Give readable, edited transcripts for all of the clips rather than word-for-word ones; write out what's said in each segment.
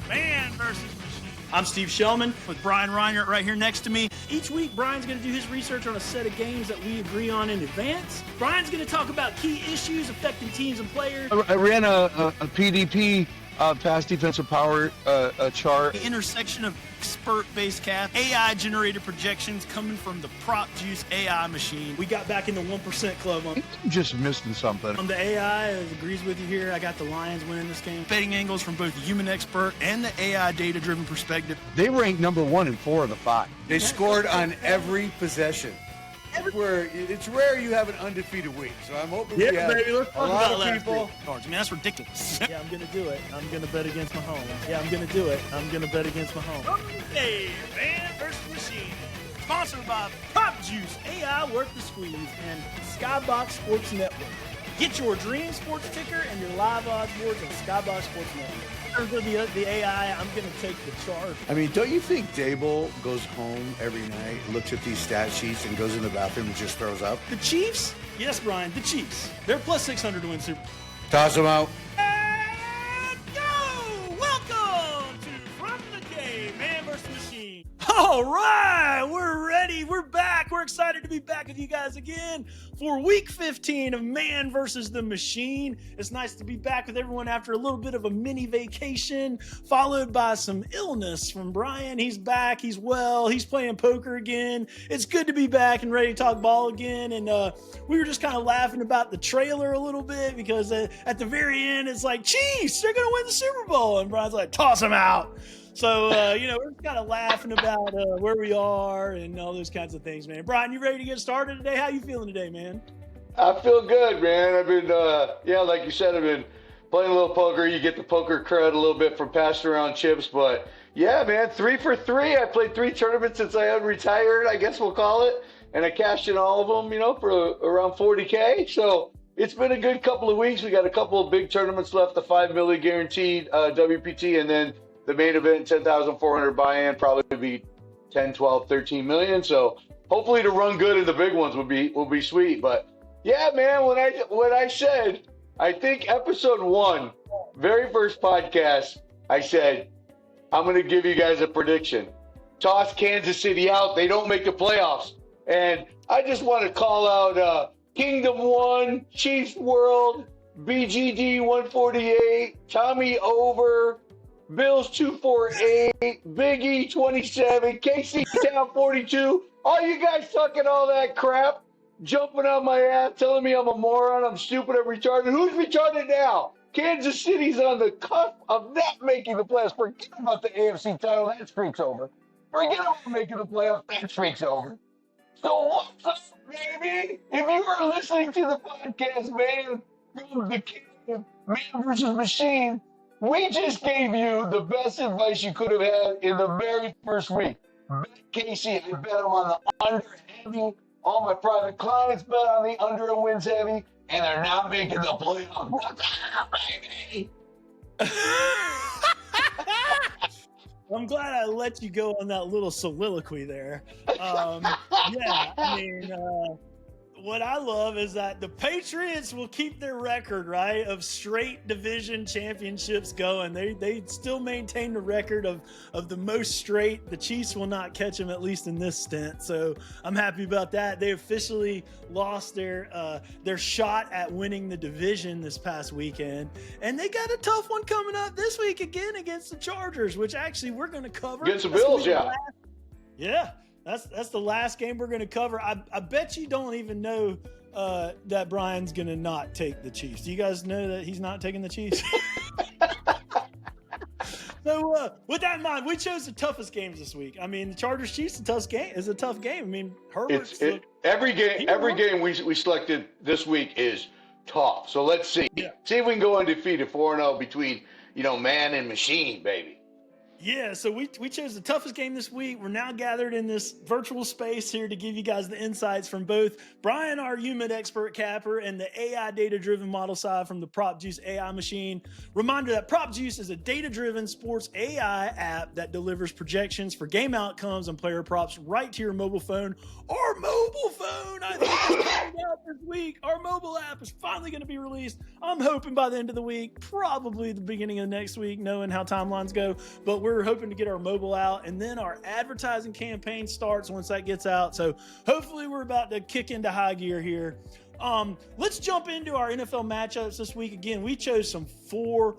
Man versus Machine. I'm Steve Shellman with Brian Reinert right here next to me. Each week, Brian's going to do his research on a set of games that we agree on in advance. Brian's going to talk about key issues affecting teams and players. I ran a PDP, pass defensive power chart. The intersection of expert-based cap, AI-generated projections coming from the Prop Juice AI machine. We got back in the 1% club. I'm just missing something. On the AI agrees with you here. I got the Lions winning this game. Betting angles from both the human expert and the AI data-driven perspective. They ranked number 1 in 4 of the 5. They scored on every possession. It's rare you have an undefeated week, so I'm hoping we have a lot of people. I mean, that's ridiculous. Yeah, I'm going to do it. I'm going to bet against Mahomes. Yeah, I'm going to do it. I'm going to bet against Mahomes. Hey, Man versus Machine. Sponsored by Prop Juice, AI worth the squeeze, and Skybox Sports Network. Get your dream sports ticker and your live odds boards on Skybox Sports Network. In terms of the AI, I'm going to take the charge. I mean, don't you think Dable goes home every night, looks at these stat sheets, and goes in the bathroom and just throws up? The Chiefs? Yes, Brian, the Chiefs. They're plus 600 to win Super Bowl. Toss them out. And go! Welcome to From the Game, Man vs. Machine. All right, we're ready. We're back. We're excited to be back with you guys again for week 15 of Man versus the Machine. It's nice to be back with everyone after a little bit of a mini vacation, followed by some illness from Brian. He's back. He's well. He's playing poker again. It's good to be back and ready to talk ball again. And we were just kind of laughing about the trailer a little bit because at the very end, it's like, Chiefs, they're going to win the Super Bowl. And Brian's like, toss them out. So, we're kind of laughing about where we are and all those kinds of things, man. Brian, you ready to get started today? How you feeling today, man? I feel good, man. I've been, like you said, I've been playing a little poker. You get the poker crud a little bit from passing around chips. But, yeah, man, 3 for 3. I played 3 tournaments since I unretired, I guess we'll call it. And I cashed in all of them, for around 40K. So it's been a good couple of weeks. We got a couple of big tournaments left, the $5 million guaranteed WPT, and then the main event, 10,400 buy-in, probably be 10, 12, 13 million. So hopefully to run good in the big ones will be sweet. But yeah, man, when I said, I think episode 1, very first podcast, I said, I'm going to give you guys a prediction. Toss Kansas City out. They don't make the playoffs. And I just want to call out Kingdom 1, Chiefs World, BGD 148, Tommy Over, Bills 248, Biggie 27, KC Town 42. All you guys talking all that crap, jumping on my ass, telling me I'm a moron, I'm stupid, I'm retarded. Who's retarded now? Kansas City's on the cusp of not making the playoffs. Forget about the AFC title, that streak's over. Forget about making the playoffs, that streak's over. So what's up, baby? If you were listening to the podcast, man, from the King, Man versus Machine, we just gave you the best advice you could have had in the very first week. Bet Casey, I bet him on the under heavy. All my private clients bet on the under and wins heavy, and they're not making the playoffs. What the hell, baby? I'm glad I let you go on that little soliloquy there. What I love is that the Patriots will keep their record, right, of straight division championships going. They still maintain the record of the most straight. The Chiefs will not catch them, at least in this stint. So I'm happy about that. They officially lost their shot at winning the division this past weekend. And they got a tough one coming up this week again against the Chargers, which actually we're going to cover. Against the Bills, yeah. Yeah. That's the last game we're going to cover. I bet you don't even know that Brian's going to not take the Chiefs. Do you guys know that he's not taking the Chiefs? So with that in mind, we chose the toughest games this week. I mean, the Chargers-Chiefs is a tough game. I mean, Herbert. Every game we selected this week is tough. So let's see. Yeah. See if we can go undefeated 4-0 between, man and machine, baby. Yeah, so we chose the toughest game this week. We're now gathered in this virtual space here to give you guys the insights from both Brian, our human expert capper, and the AI data-driven model side from the Prop Juice AI machine. Reminder that Prop Juice is a data-driven sports AI app that delivers projections for game outcomes and player props right to your mobile phone. Our mobile phone, I think, is coming out this week. Our mobile app is finally going to be released. I'm hoping by the end of the week, probably the beginning of next week, knowing how timelines go. But we're hoping to get our mobile out, and then our advertising campaign starts once that gets out. So hopefully we're about to kick into high gear here. Let's jump into our NFL matchups this week. Again, we chose some four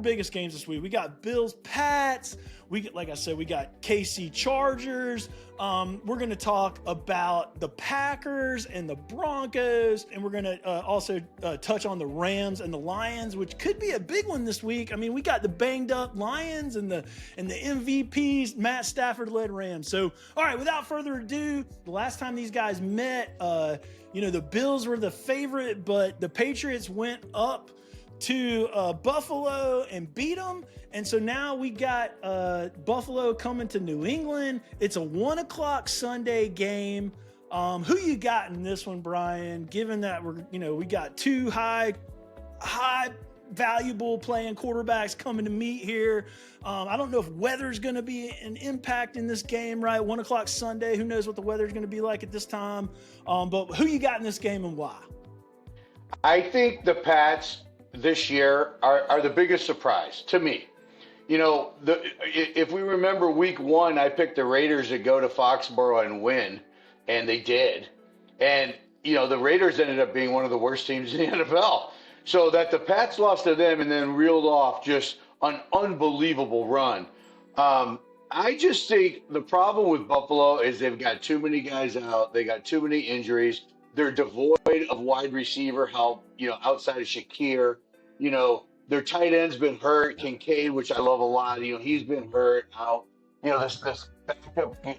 biggest games this week. We got Bills Pats. Like I said, we got KC Chargers. We're going to talk about the Packers and the Broncos, and we're going to also touch on the Rams and the Lions, which could be a big one this week. I mean, we got the banged up Lions and the MVPs, Matt Stafford led Rams. So, all right, without further ado, the last time these guys met, the Bills were the favorite, but the Patriots went up to Buffalo and beat them. And so now we got Buffalo coming to New England. It's a 1:00 Sunday game. Who you got in this one, Brian? Given that we got two high valuable playing quarterbacks coming to meet here. I don't know if weather's going to be an impact in this game, right? 1:00 Sunday. Who knows what the weather's going to be like at this time? But who you got in this game and why? I think the Pats this year are the biggest surprise to me. If we remember week 1, I picked the Raiders to go to Foxborough and win, and they did. And, the Raiders ended up being one of the worst teams in the NFL. So that the Pats lost to them and then reeled off just an unbelievable run. I just think the problem with Buffalo is they've got too many guys out. They got too many injuries. They're devoid of wide receiver help, outside of Shakir. Their tight end's been hurt. Kincaid, which I love a lot, he's been hurt out. This backup guy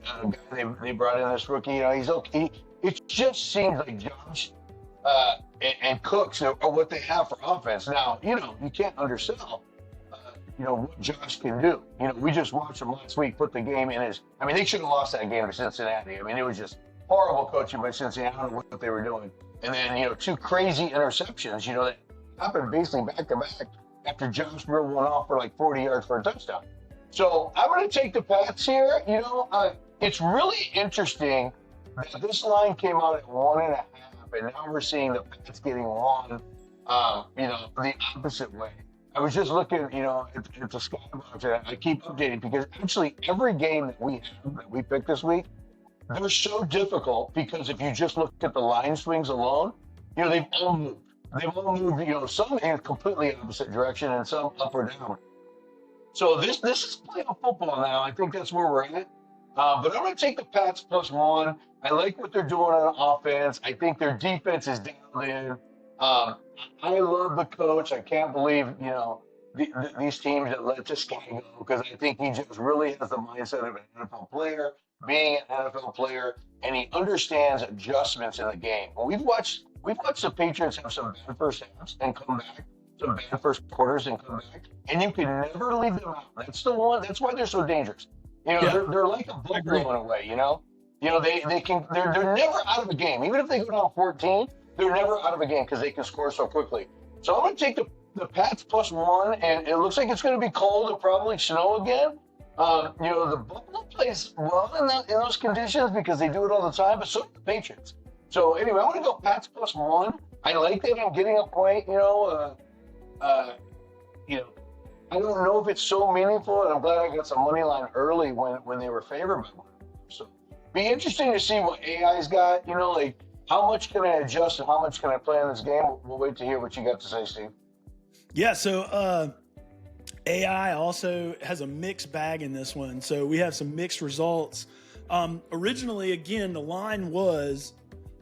they brought in, this rookie, he's okay. It just seems like Josh and Cooks are what they have for offense. Now, you can't undersell, what Josh can do. We just watched him last week put the game in they should have lost that game to Cincinnati. It was just horrible coaching by Cincinnati. I don't know what they were doing. And then, 2 crazy interceptions, that happened basically back to back after Josh drilled one off for like 40 yards for a touchdown. So I'm going to take the Pats here. It's really interesting that this line came out at 1.5, and now we're seeing the Pats getting 1, the opposite way. I was just looking, at the skybox, and I keep updating because actually every game that we picked this week, they're so difficult because if you just look at the line swings alone, they've all moved. They've all moved, some in completely opposite direction and some up or down. So this is playoff football now. I think that's where we're at. But I'm going to take the Pats +1. I like what they're doing on offense. I think their defense is dialed in. I love the coach. I can't believe, these teams that let this guy go because I think he just really has the mindset of an NFL player, being an NFL player, and he understands adjustments in the game. We've watched the Patriots have some bad first halves and come back, some bad first quarters and come back, and you can never leave them out. That's the one. That's why they're so dangerous. They're like a bubble in a way. They're never out of a game. Even if they go down 14, they're never out of a game because they can score so quickly. So I'm going to take the Pats +1, and it looks like it's going to be cold and probably snow again. The Buffalo plays well in those conditions because they do it all the time, but so do the Patriots. So anyway, I'm going to go Pats +1. I like that I'm getting a point, I don't know if it's so meaningful, and I'm glad I got some money line early when they were favored by 1. So be interesting to see what AI's got, how much can I adjust and how much can I play in this game? We'll wait to hear what you got to say, Steve. Yeah, so AI also has a mixed bag in this one. So we have some mixed results. Originally, again, the line was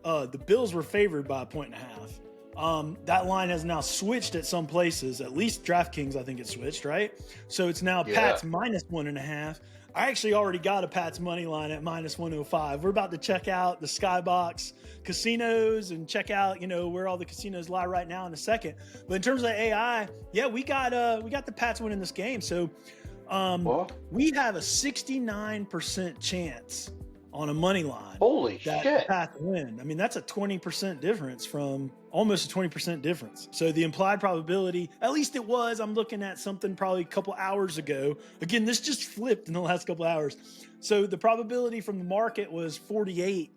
the Bills were favored by 1.5. That line has now switched at some places. At least DraftKings, I think it switched, right? So it's now Pats -1.5. I actually already got a Pats money line at -105. We're about to check out the Skybox casinos and check out, where all the casinos lie right now in a second. But in terms of AI, yeah, we got the Pats winning this game. So We have a 69% chance on a money line. Holy that shit. Pats win. I mean, that's a 20% difference from almost a 20% difference. So the implied probability, at least it was, I'm looking at something probably a couple hours ago. Again, this just flipped in the last couple hours. So the probability from the market was 48,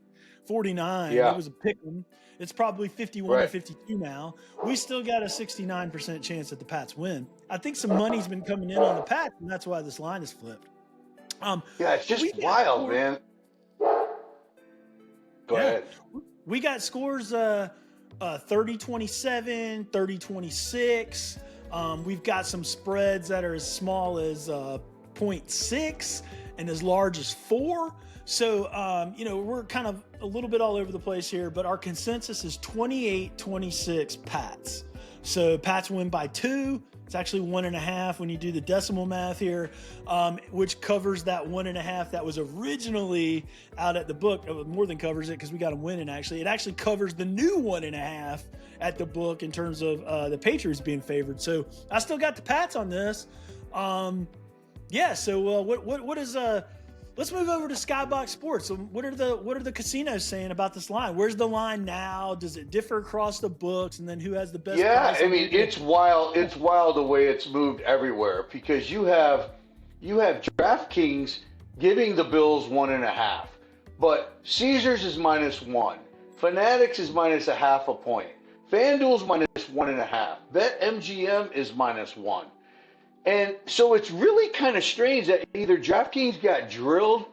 49. Yeah. It was a pick 'em. It's probably 51 or 52 now. We still got a 69% chance that the Pats win. I think some money's been coming in on the Pats, and that's why this line is flipped. Yeah, it's just wild, man. Go ahead. We got scores 30-27, 30-26. We've got some spreads that are as small as 0.6 and as large as 4. So, we're kind of a little bit all over the place here, but our consensus is 28-26 Pats. So Pats win by 2. It's actually 1.5 when you do the decimal math here, which covers that 1.5 that was originally out at the book. More than covers it because we got them winning, actually. It actually covers the new 1.5 at the book in terms of the Patriots being favored. So I still got the Pats on this. So what is... Let's move over to Skybox Sports. So what are the casinos saying about this line? Where's the line now? Does it differ across the books? And then who has the best? Yeah, I mean, it's wild. It's wild the way it's moved everywhere because you have DraftKings giving the Bills 1.5, but Caesars is -1, Fanatics is -0.5 point, FanDuel's -1.5, BetMGM is -1. And so it's really kind of strange that either DraftKings got drilled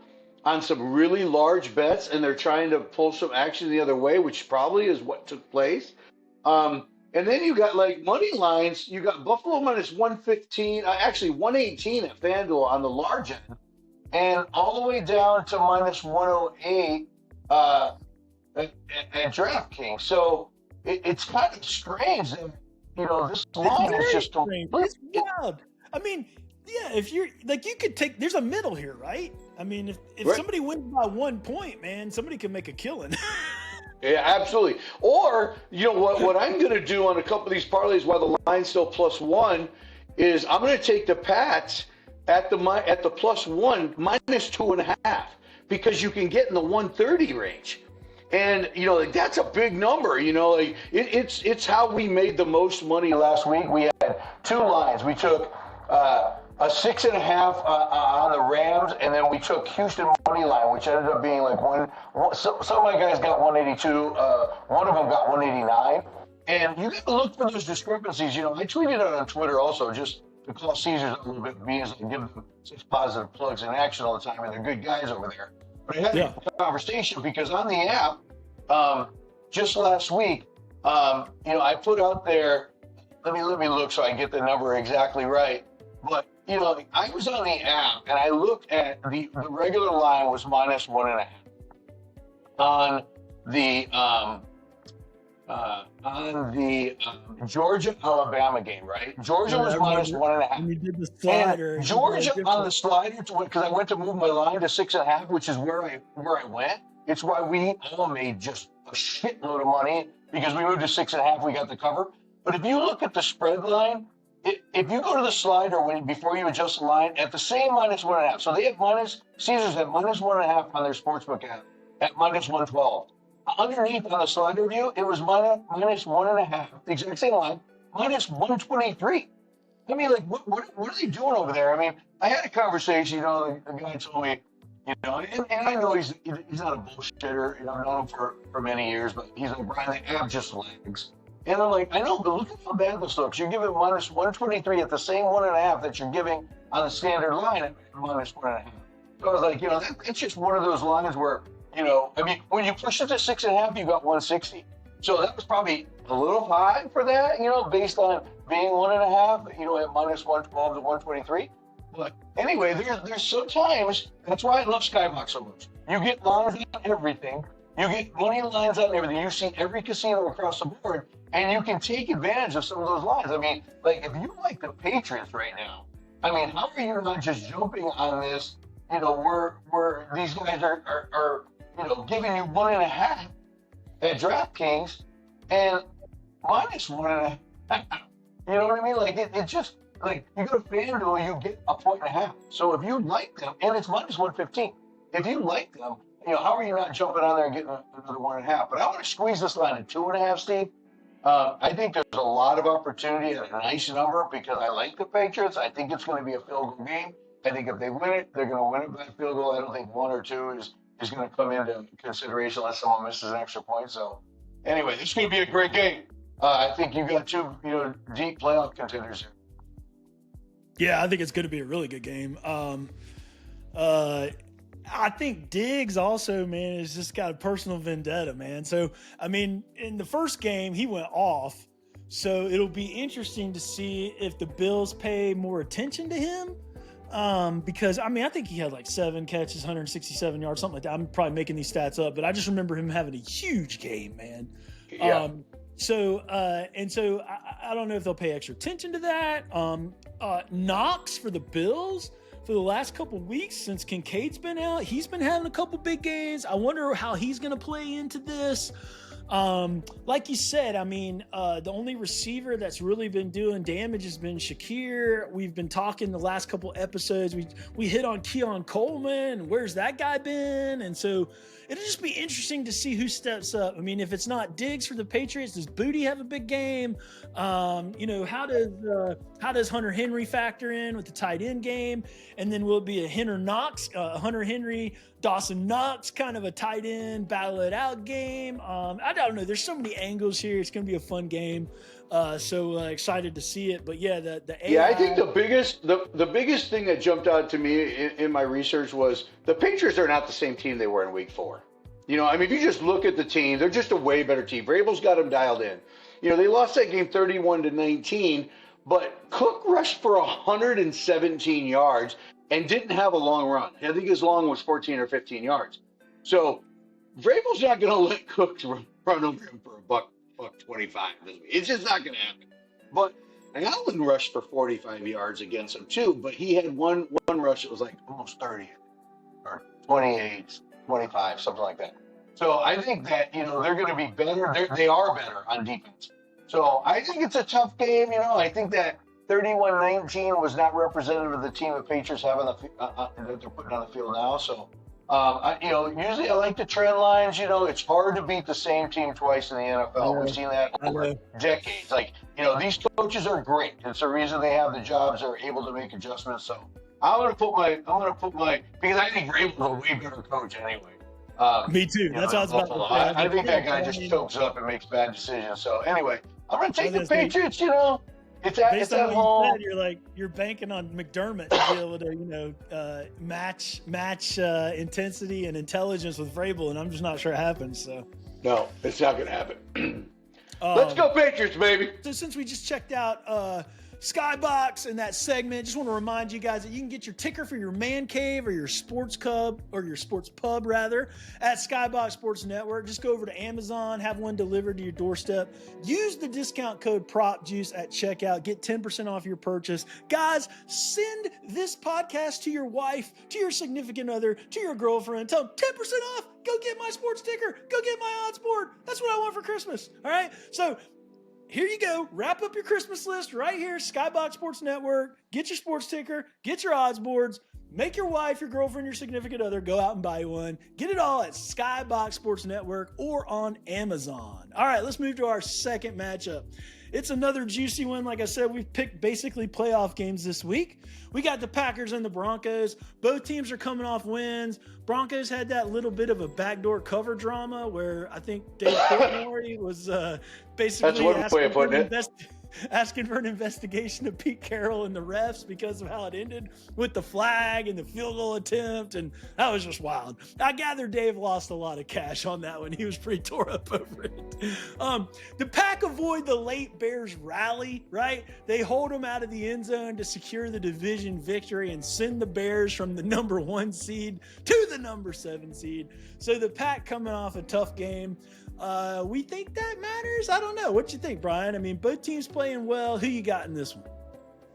on some really large bets and they're trying to pull some action the other way, which probably is what took place. And then you got like money lines. You got Buffalo -115, actually 118 at FanDuel on the large end, and all the way down to -108 at DraftKings. So it's kind of strange that, this line is just strange. It's wild. I mean, yeah, if you're like, you could take, there's a middle here, right? I mean, if Right. somebody wins by 1 point, man, somebody can make a killing. Yeah, absolutely. Or, what I'm going to do on a couple of these parlays while the line's still +1 is I'm going to take the Pats at the +1 -2.5 because you can get in the 130 range. And, that's a big number, it's how we made the most money last week. We had 2 lines. We took a 6.5 on the Rams, and then we took Houston money line, which ended up being like some of my guys got 182. One of them got 189. And you got to look for those discrepancies. I tweeted it on Twitter also, just to call Caesars a little bit because I give them such positive plugs in action all the time, and they're good guys over there. But I had a conversation because on the app, just last week, I put out there, let me look so I get the number exactly right. But, I was on the app and I looked at the regular line was -1.5 on the Georgia-Alabama game, right? Georgia was -1.5. And you did the slider. And Georgia on the slider, because I went to move my line to 6.5, which is where I went. It's why we all made just a shitload of money because we moved to 6.5. We got the cover. But if you look at the spread line, if you go to the slider before you adjust the line at the same -1.5, so they have Caesars have -1.5 on their sportsbook app at -112. Underneath on the slider view, it was -1.5, the exact same line, -123. I mean, like, what are they doing over there? I mean, I had a conversation, the guy told me, and I know he's not a bullshitter, I've known him for many years, but he's like, Brian, the app just lags. And I'm like, I know, but look at how bad this looks. You're giving -123 at the same 1.5 that you're giving on the standard line at -1.5. So I was like, it's just one of those lines where, I mean, when you push it to 6.5, you got 160. So that was probably a little high for that, based on being 1.5, at -112 to 123. But anyway, there's sometimes, that's why I love Skybox so much. You get lines on everything. You get money lines on everything. You see every casino across the board, and you can take advantage of some of those lines. I mean, like, if you like the Patriots right now, I mean, how are you not just jumping on this, where these guys are giving you 1.5 at DraftKings and -1.5. You know what I mean? Like, it just, Like, you go to FanDuel, you get 1.5 points. So if you like them, and it's minus 115. If you like them, how are you not jumping on there and getting another 1.5? But I want to squeeze this line to 2.5, Steve. I think there's a lot of opportunity at a nice number because I like the Patriots. I think it's going to be a field goal game. I think if they win it, they're going to win it by field goal. I don't think 1 or 2 is going to come into consideration unless someone misses an extra point. So, anyway, this is going to be a great game. I think you've got 2 deep playoff contenders here. Yeah, I think it's going to be a really good game. I think Diggs also, man, has just got a personal vendetta, man. So, I mean, in the first game, he went off. So it'll be interesting to see if the Bills pay more attention to him. Because, I mean, I think he had like 7 catches, 167 yards, something like that. I'm probably making these stats up, but I just remember him having a huge game, man. Yeah. So I don't know if they'll pay extra attention to that. Knox for the Bills for the last couple of weeks since Kincaid's been out, he's been having a couple big games. I wonder how he's going to play into this. Like you said, I mean, the only receiver that's really been doing damage has been Shakir. We've been talking the last couple episodes. We hit on Keon Coleman. Where's that guy been? And so it'll just be interesting to see who steps up. I mean, if it's not Diggs for the Patriots, does Booty have a big game? How does Hunter Henry factor in with the tight end game? And then will it be a Hunter Henry, Dawson Knox kind of a tight end battle it out game? I don't know. There's so many angles here. It's going to be a fun game. So excited to see it. But yeah, the AI... Yeah, I think the biggest thing that jumped out to me in my research was the Patriots are not the same team they were in Week 4. I mean, if you just look at the team, they're just a way better team. Vrabel's got them dialed in. They lost that game 31-19, but Cook rushed for 117 yards and didn't have a long run. I think his long was 14 or 15 yards. So Vrabel's not going to let Cook run over him for $125. It's just not going to happen. But Allen rushed for 45 yards against him too, but he had one rush that was like almost 30 or 28, 25, something like that. So I think that, they're going to be better. They are better on defense. So I think it's a tough game. I think that 31-19 was not representative of the team the Patriots have that they're putting on the field now. So, usually I like the trend lines. It's hard to beat the same team twice in the NFL. We've seen that over decades. Like, these coaches are great. It's the reason they have the jobs. They're able to make adjustments. So I'm going to put my, because I think Vrabel's a way better coach anyway. Me too. That's how it's about to say. I think that guy just chokes up and makes bad decisions. So anyway, I'm going to take the Patriots, It's at home. You're banking on McDermott to be able to, match intensity and intelligence with Vrabel, and I'm just not sure it happens. So no, it's not going to happen. Let's go Patriots, baby. So since we just checked out Skybox in that segment, just want to remind you guys that you can get your ticker for your man cave or your sports pub rather at Skybox Sports Network. Just go over to Amazon, have one delivered to your doorstep. Use the discount code PropJuice at checkout. Get 10% off your purchase. Guys, send this podcast to your wife, to your significant other, to your girlfriend. Tell them 10% off. Go get my sports ticker. Go get my odds board. That's what I want for Christmas. All right. So here you go. Wrap up your Christmas list right here. Skybox Sports Network. Get your sports ticker. Get your odds boards. Make your wife, your girlfriend, your significant other go out and buy one. Get it all at Skybox Sports Network or on Amazon. All right, let's move to our second matchup. It's another juicy one. Like I said, we've picked basically playoff games this week. We got the Packers and the Broncos. Both teams are coming off wins. Broncos had that little bit of a backdoor cover drama where I think Dave Portnoy was basically asking for an investigation of Pete Carroll and the refs because of how it ended with the flag and the field goal attempt, and that was just wild. I gather Dave lost a lot of cash on that one. He was pretty tore up over it. The Pack avoid the late Bears rally, right? They hold them out of the end zone to secure the division victory and send the Bears from the number 1 seed to the number 7 seed. So the Pack coming off a tough game. We think that matters? I don't know. What you think, Brian? I mean, both teams playing well. Who you got in this one?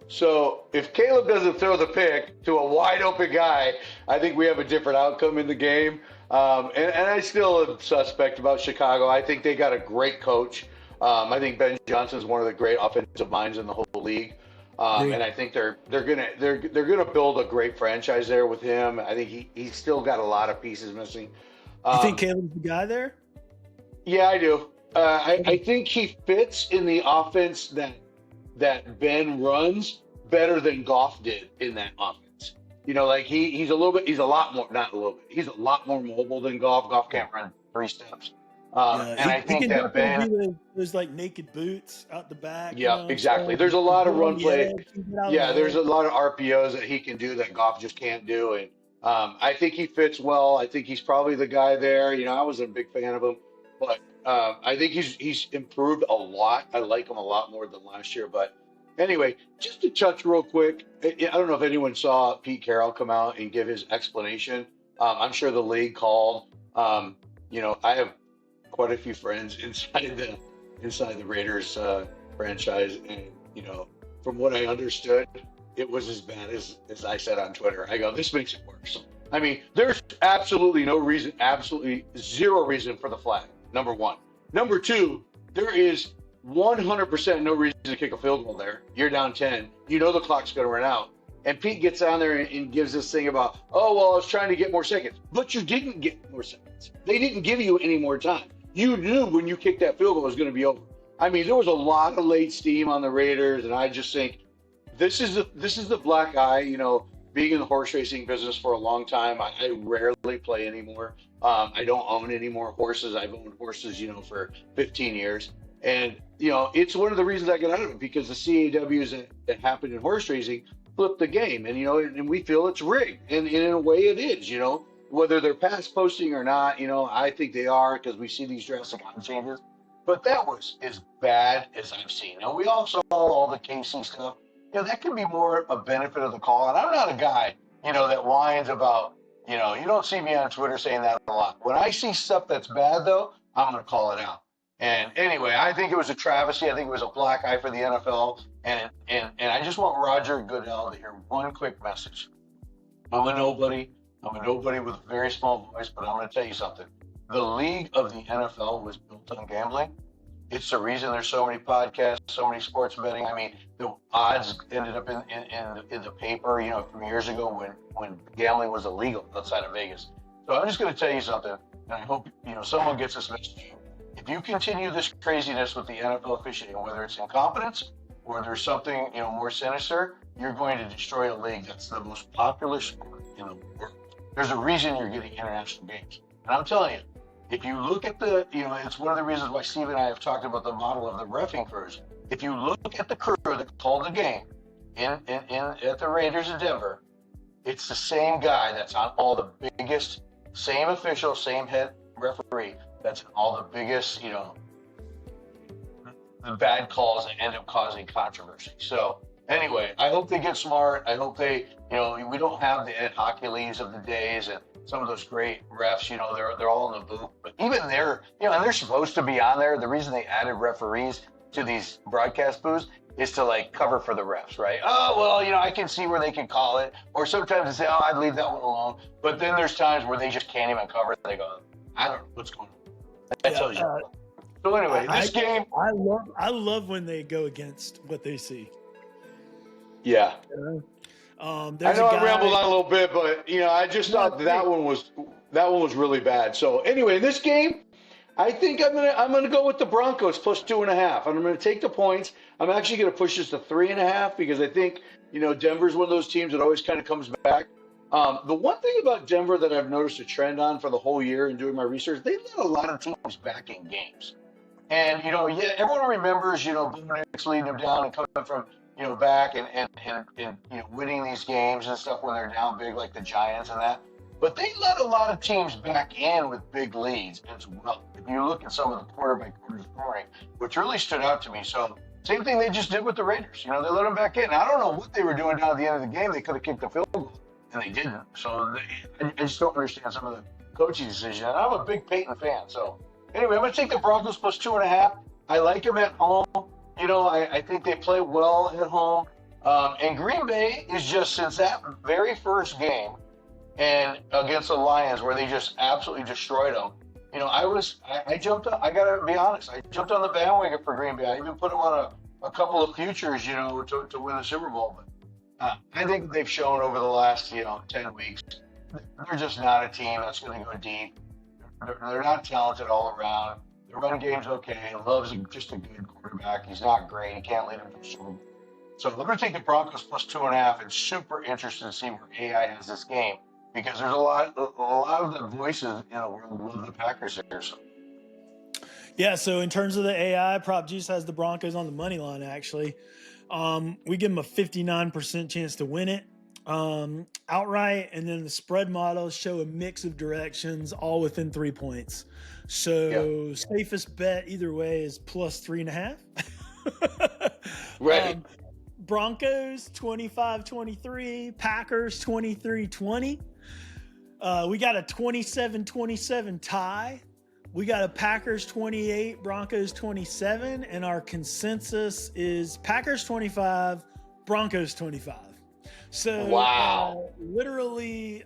So if Caleb doesn't throw the pick to a wide open guy, I think we have a different outcome in the game. And I still am suspect about Chicago. I think they got a great coach. I think Ben Johnson's one of the great offensive minds in the whole league. And I think they're gonna build a great franchise there with him. I think he's still got a lot of pieces missing. You think Caleb's the guy there? Yeah, I do. I think he fits in the offense that Ben runs better than Goff did in that offense. You know, like he's a lot more mobile than Goff. Goff can't run 3 steps. And I think that Ben, there's like naked boots out the back. Yeah, exactly. There's a lot of run play. Yeah, there's a lot of RPOs that he can do that Goff just can't do. And I think he fits well. I think he's probably the guy there. You know, I wasn't a big fan of him, but I think he's improved a lot. I like him a lot more than last year. But anyway, just to touch real quick, I don't know if anyone saw Pete Carroll come out and give his explanation. I'm sure the league called. You know, I have quite a few friends inside the Raiders franchise, and you know, from what I understood, it was as bad as I said on Twitter. I go, this makes it worse. I mean, there's absolutely no reason, absolutely zero reason for the flag. Number one. Number two, there is 100% no reason to kick a field goal there. You're down 10. You know the clock's going to run out. And Pete gets on there and gives this thing about, oh, well, I was trying to get more seconds. But you didn't get more seconds. They didn't give you any more time. You knew when you kicked that field goal it was going to be over. I mean, there was a lot of late steam on the Raiders, and I just think this is the black eye. You know, being in the horse racing business for a long time, I rarely play anymore. I don't own any more horses. I've owned horses, you know, for 15 years. And, you know, it's one of the reasons I got out of it, because the CAWs that happened in horse racing flipped the game. And, you know, and we feel it's rigged. And in a way it is, you know. Whether they're pass posting or not, you know, I think they are, because we see these drastic changes. But that was as bad as I've seen. Now, we all saw all the KC stuff. You know, that can be more a benefit of the call. And I'm not a guy, you know, that whines about, you know, you don't see me on Twitter saying that a lot. When I see stuff that's bad, though, I'm going to call it out. And anyway, I think it was a travesty. I think it was a black eye for the NFL. And I just want Roger Goodell to hear one quick message. I'm a nobody. I'm a nobody with a very small voice, but I'm going to tell you something. The league of the NFL was built on gambling. It's the reason there's so many podcasts, so many sports betting. I mean, the odds ended up in the paper, you know, from years ago when gambling was illegal outside of Vegas. So I'm just going to tell you something, and I hope, you know, someone gets this message. If you continue this craziness with the NFL officiating, whether it's incompetence or there's something, you know, more sinister, you're going to destroy a league that's the most popular sport in the world. There's a reason you're getting international games. And I'm telling you, if you look at the, you know, it's one of the reasons why Steve and I have talked about the model of the reffing crews. If you look at the crew that called the game at the Raiders in Denver, it's the same guy that's on all the biggest, same official, same head referee that's on all the biggest, you know, the bad calls that end up causing controversy. So anyway, I hope they get smart. I hope they, you know, we don't have the Ed Hochuli's of the days and some of those great refs, you know, they're all in the booth. But even they're, you know, and they're supposed to be on there. The reason they added referees to these broadcast booths is to like cover for the refs, right? Oh, well, you know, I can see where they can call it. Or sometimes they say, oh, I'd leave that one alone. But then there's times where they just can't even cover it. They go, I don't know what's going on. That tells you. So anyway, this game. I love when they go against what they see. Yeah. I know I rambled on a little bit, but you know, I just thought that one was really bad. So anyway, this game, I think I'm gonna go with the Broncos plus 2.5. I'm gonna take the points. I'm actually gonna push this to 3.5 because I think, you know, Denver's one of those teams that always kind of comes back. The one thing about Denver that I've noticed a trend on for the whole year in doing my research, they let a lot of teams back in games. And, you know, yeah, everyone remembers, you know, Bo Nix leading them down and coming from, you know, back and you know, winning these games and stuff when they're down big like the Giants and that. But they let a lot of teams back in with big leads as well. If you look at some of the quarter-by-quarter scoring, which really stood out to me. So same thing they just did with the Raiders. You know, they let them back in. I don't know what they were doing down at the end of the game. They could have kicked the field goal, and they didn't. So I just don't understand some of the coaching decisions. And I'm a big Peyton fan. So anyway, I'm going to take the Broncos plus 2.5. I like them at home. You know, I think they play well at home. And Green Bay is just, since that very first game and against the Lions where they just absolutely destroyed them, you know, I jumped on, I got to be honest, I jumped on the bandwagon for Green Bay. I even put them on a couple of futures, to win the Super Bowl. But I think they've shown over the last, 10 weeks, they're just not a team that's going to go deep. They're not talented all around. Their run game's okay. Love's just a good quarterback. He's not great. He can't lead them to the Super Bowl. So I'm going to take the Broncos plus 2.5, and super interested to see where AI has this game, because there's a lot of the voices, with the Packers here. So. Yeah, so in terms of the AI, Prop Juice has the Broncos on the money line, actually. We give them a 59% chance to win it outright, and then the spread models show a mix of directions, all within 3 points. So safest bet either way is plus 3.5. Right. Broncos 25-23, Packers 23-20. We got a 27-27 tie. We got a Packers 28, Broncos 27, and our consensus is Packers 25, Broncos 25. So wow, literally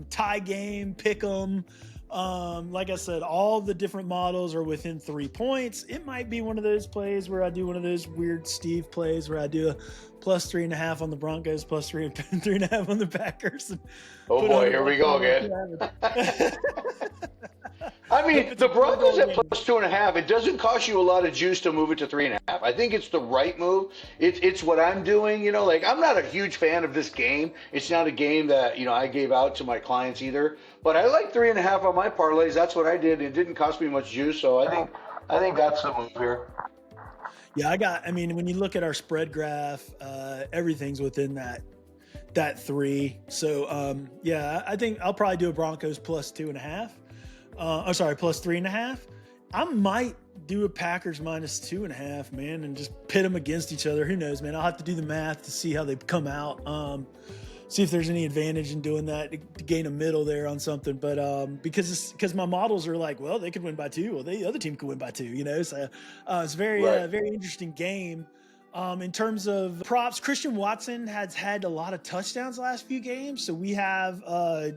tie game, pick 'em. Like I said, all the different models are within 3 points. It might be one of those plays where I do one of those weird Steve plays where I do a plus 3.5 on the Broncos, plus 3.5 on the Packers. Oh boy, here we go again. I mean, the Broncos at plus 2.5, it doesn't cost you a lot of juice to move it to 3.5. I think it's the right move. It's what I'm doing. I'm not a huge fan of this game. It's not a game that, I gave out to my clients either. But I like 3.5 on my parlays. That's what I did. It didn't cost me much juice. So I think that's the move here. Yeah, when you look at our spread graph, everything's within that 3. So, I think I'll probably do a Broncos plus 2.5. Plus 3.5. I might do a Packers minus 2.5, man, and just pit them against each other. Who knows, man? I'll have to do the math to see how they come out. See if there's any advantage in doing that to gain a middle there on something. But because my models are like, well, they could win by 2. Well, the other team could win by 2. So it's very very interesting game. In terms of props, Christian Watson has had a lot of touchdowns the last few games, so we have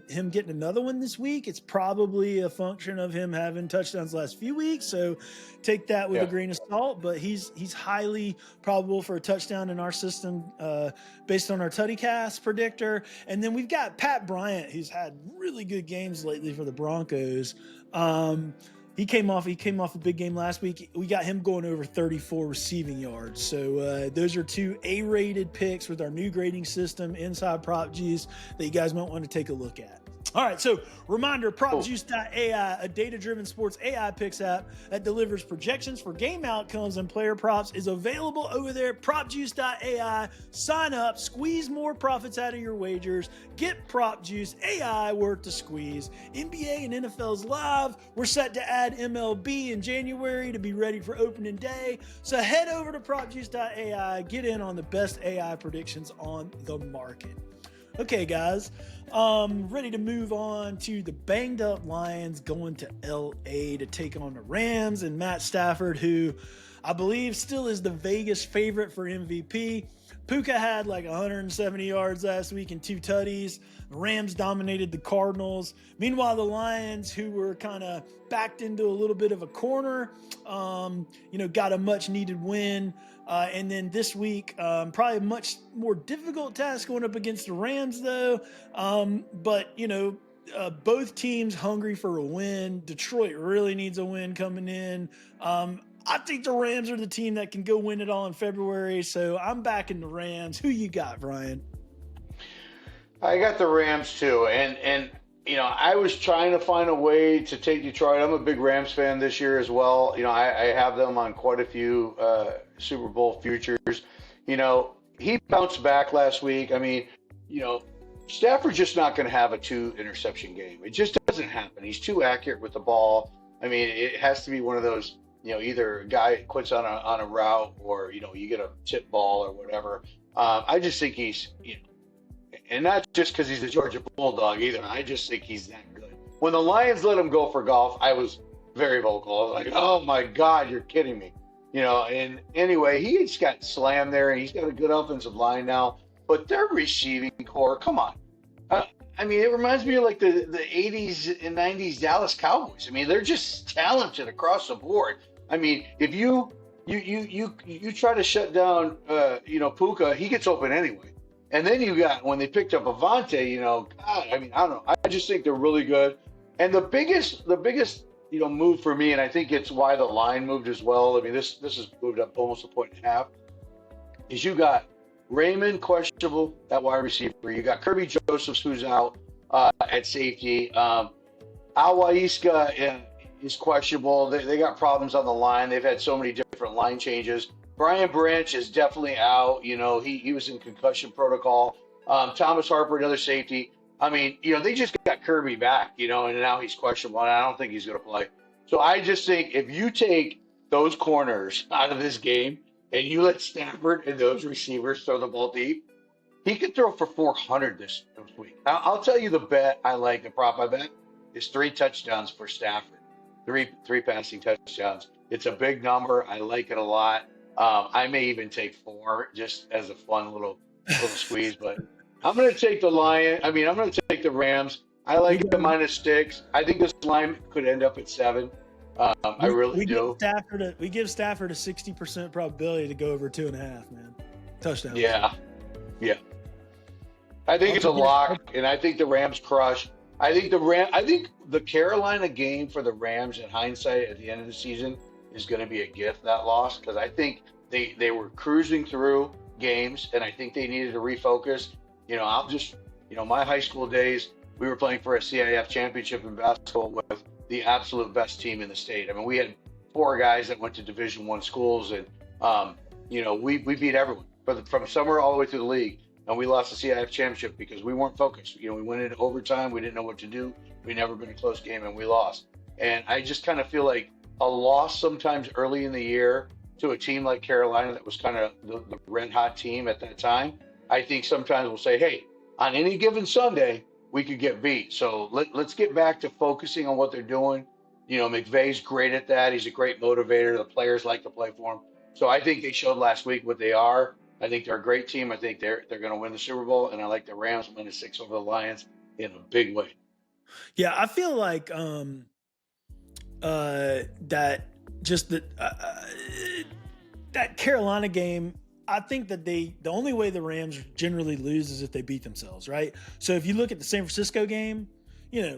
him getting another one this week. It's probably a function of him having touchdowns the last few weeks, so take that with a grain of salt. But he's highly probable for a touchdown in our system based on our TuddyCast predictor. And then we've got Pat Bryant, who's had really good games lately for the Broncos. He came off a big game last week. We got him going over 34 receiving yards. So those are 2 A-rated picks with our new grading system inside Prop Juice that you guys might want to take a look at. All right, so reminder, PropJuice.ai, a data-driven sports AI picks app that delivers projections for game outcomes and player props, is available over there at PropJuice.ai. Sign up, squeeze more profits out of your wagers. Get Prop Juice AI worth to squeeze. NBA and NFL's live. We're set to add MLB in January to be ready for opening day. So head over to PropJuice.ai, get in on the best AI predictions on the market. Okay, guys, ready to move on to the banged up Lions going to LA to take on the Rams and Matt Stafford, who I believe still is the Vegas favorite for MVP. Puka had like 170 yards last week and 2 tutties. The Rams dominated the Cardinals. Meanwhile, the Lions, who were kind of backed into a little bit of a corner, got a much needed win. And then this week, probably a much more difficult task going up against the Rams, though. But both teams hungry for a win. Detroit really needs a win coming in. I think the Rams are the team that can go win it all in February. So I'm backing the Rams. Who you got, Brian? I got the Rams too. And I was trying to find a way to take Detroit. I'm a big Rams fan this year as well. I have them on quite a few Super Bowl futures. He bounced back last week. I mean, Stafford's just not going to have a 2 interception game. It just doesn't happen. He's too accurate with the ball. I mean, it has to be one of those, either a guy quits on a route or, you get a tip ball or whatever. I just think he's, and not just because he's a Georgia Bulldog either. I just think he's that good. When the Lions let him go for golf, I was very vocal. I was like, oh my God, you're kidding me. And anyway, he just got slammed there, and he's got a good offensive line now. But their receiving core, come on. I mean, it reminds me of like the 80s and 90s Dallas Cowboys. I mean, they're just talented across the board. I mean, if you you try to shut down, Puka, he gets open anyway. And then you got when they picked up Avante, God, I mean, I don't know. I just think they're really good. And the biggest, move for me, and I think it's why the line moved as well. I mean, this has moved up almost a point and a half. Is you got Raymond questionable at wide receiver. You got Kirby Josephs who's out at safety. Al-Waiska is questionable. They got problems on the line. They've had so many different line changes. Brian Branch is definitely out. He was in concussion protocol. Thomas Harper, another safety. I mean, they just got Kirby back, and now he's questionable, and I don't think he's going to play. So I just think if you take those corners out of this game and you let Stafford and those receivers throw the ball deep, he could throw for 400 this week. I'll tell you the bet I like, the prop I bet, is 3 touchdowns for Stafford. Three passing touchdowns. It's a big number. I like it a lot. I may even take 4 just as a fun little squeeze, but I'm going to take the I'm going to take the Rams. I like the -6. I think this line could end up at 7. I really do. We give Stafford a 60% probability to go over 2.5, man. Touchdowns. Yeah. I think it's a lock, and I think the Rams crush. I think the Carolina game for the Rams in hindsight at the end of the season is going to be a gift, that loss, because I think they were cruising through games, and I think they needed to refocus. My high school days, we were playing for a CIF championship in basketball with the absolute best team in the state. I mean, we had 4 guys that went to Division I schools, and we beat everyone from summer all the way through the league. And we lost the CIF championship because we weren't focused. We went into overtime. We didn't know what to do. We never been a close game, and we lost. And I just kind of feel like a loss sometimes early in the year to a team like Carolina that was kind of the red-hot team at that time, I think sometimes we'll say, hey, on any given Sunday, we could get beat. So let's get back to focusing on what they're doing. McVay's great at that. He's a great motivator. The players like to play for him. So I think they showed last week what they are. I think they're a great team. I think they're going to win the Super Bowl, and I like the Rams -6 over the Lions in a big way. Yeah, I feel like that Carolina game. I think that the only way the Rams generally lose is if they beat themselves, right? So if you look at the San Francisco game,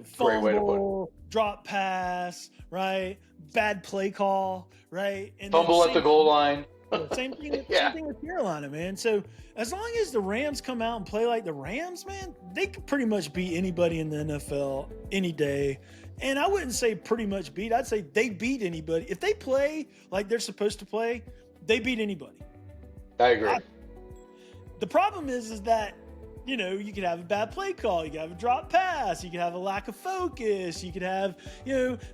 fumble, drop pass, right? Bad play call, right? And fumble at the goal line. Same thing with Carolina, man. So as long as the Rams come out and play like the Rams, man, they could pretty much beat anybody in the NFL any day. And I wouldn't say pretty much beat. I'd say they beat anybody. If they play like they're supposed to play, they beat anybody. I agree. The problem is that, you could have a bad play call. You could have a drop pass. You could have a lack of focus. You could have,